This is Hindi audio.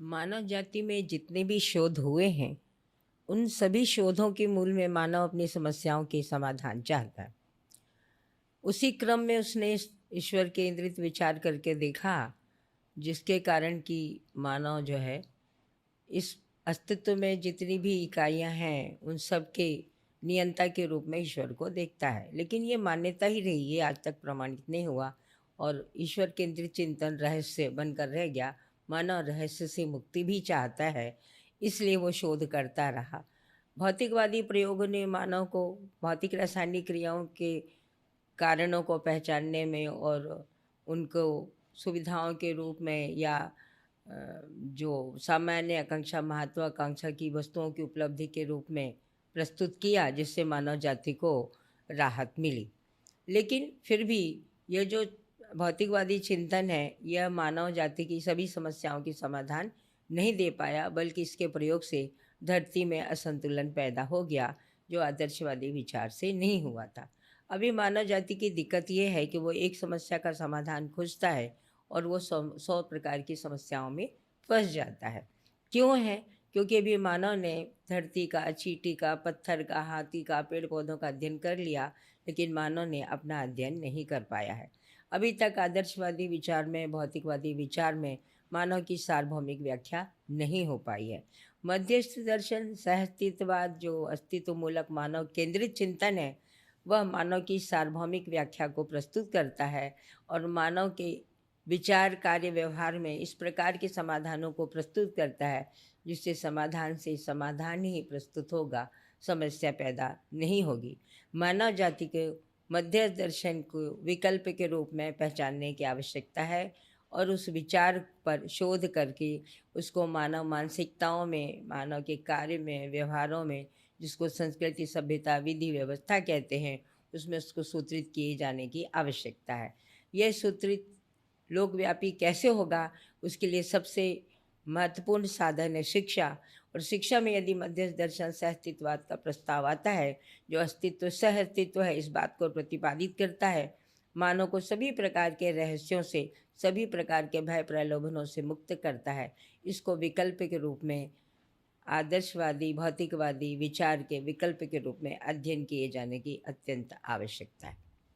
मानव जाति में जितने भी शोध हुए हैं, उन सभी शोधों के मूल में मानव अपनी समस्याओं के समाधान चाहता है। उसी क्रम में उसने इस ईश्वर केंद्रित विचार करके देखा, जिसके कारण कि मानव जो है, इस अस्तित्व में जितनी भी इकाइयां हैं, उन सब के नियंता के रूप में ईश्वर को देखता है। लेकिन ये मान्यता ही रही, ये आज तक प्रमाणित नहीं हुआ और ईश्वर केंद्रित चिंतन रहस्य बनकर रह गया। मानव रहस्य से मुक्ति भी चाहता है, इसलिए वो शोध करता रहा। भौतिकवादी प्रयोगों ने मानव को भौतिक रासायनिक क्रियाओं के कारणों को पहचानने में और उनको सुविधाओं के रूप में या जो सामान्य आकांक्षा महत्वाकांक्षा की वस्तुओं की उपलब्धि के रूप में प्रस्तुत किया, जिससे मानव जाति को राहत मिली। लेकिन फिर भी ये जो भौतिकवादी चिंतन है, यह मानव जाति की सभी समस्याओं की समाधान नहीं दे पाया, बल्कि इसके प्रयोग से धरती में असंतुलन पैदा हो गया, जो आदर्शवादी विचार से नहीं हुआ था। अभी मानव जाति की दिक्कत ये है कि वो एक समस्या का समाधान खोजता है और वो 100 प्रकार की समस्याओं में फँस जाता है। क्यों है? क्योंकि अभी मानव ने धरती का, चींटी का, पत्थर का, हाथी का, पेड़-पौधों का अध्ययन कर लिया, लेकिन मानव ने अपना अध्ययन नहीं कर पाया है। अभी तक आदर्शवादी विचार में, भौतिकवादी विचार में मानव की सार्वभौमिक व्याख्या नहीं हो पाई है। मध्यस्थ दर्शन, सह-अस्तित्ववाद, जो अस्तित्वमूलक मानव केंद्रित चिंतन है, वह मानव की सार्वभौमिक व्याख्या को प्रस्तुत करता है और मानव के विचार, कार्य, व्यवहार में इस प्रकार के समाधानों को प्रस्तुत करता है, जिससे समाधान से समाधान ही प्रस्तुत होगा, समस्या पैदा नहीं होगी। मानव जाति के मध्यस्थ दर्शन को विकल्प के रूप में पहचानने की आवश्यकता है और उस विचार पर शोध करके उसको मानव मानसिकताओं में, मानव के कार्य में, व्यवहारों में, जिसको संस्कृति, सभ्यता, विधि, व्यवस्था कहते हैं, उसमें उसको सूत्रित किए जाने की आवश्यकता है। यह सूत्रित लोकव्यापी कैसे होगा, उसके लिए सबसे महत्वपूर्ण साधन है शिक्षा। और शिक्षा में यदि मध्यस्थ दर्शन सह-अस्तित्ववाद का प्रस्ताव आता है, जो अस्तित्व सह-अस्तित्व है, इस बात को प्रतिपादित करता है, मानव को सभी प्रकार के रहस्यों से, सभी प्रकार के भय प्रलोभनों से मुक्त करता है। इसको विकल्प के रूप में, आदर्शवादी भौतिकवादी विचार के विकल्प के रूप में अध्ययन किए जाने की अत्यंत आवश्यकता है।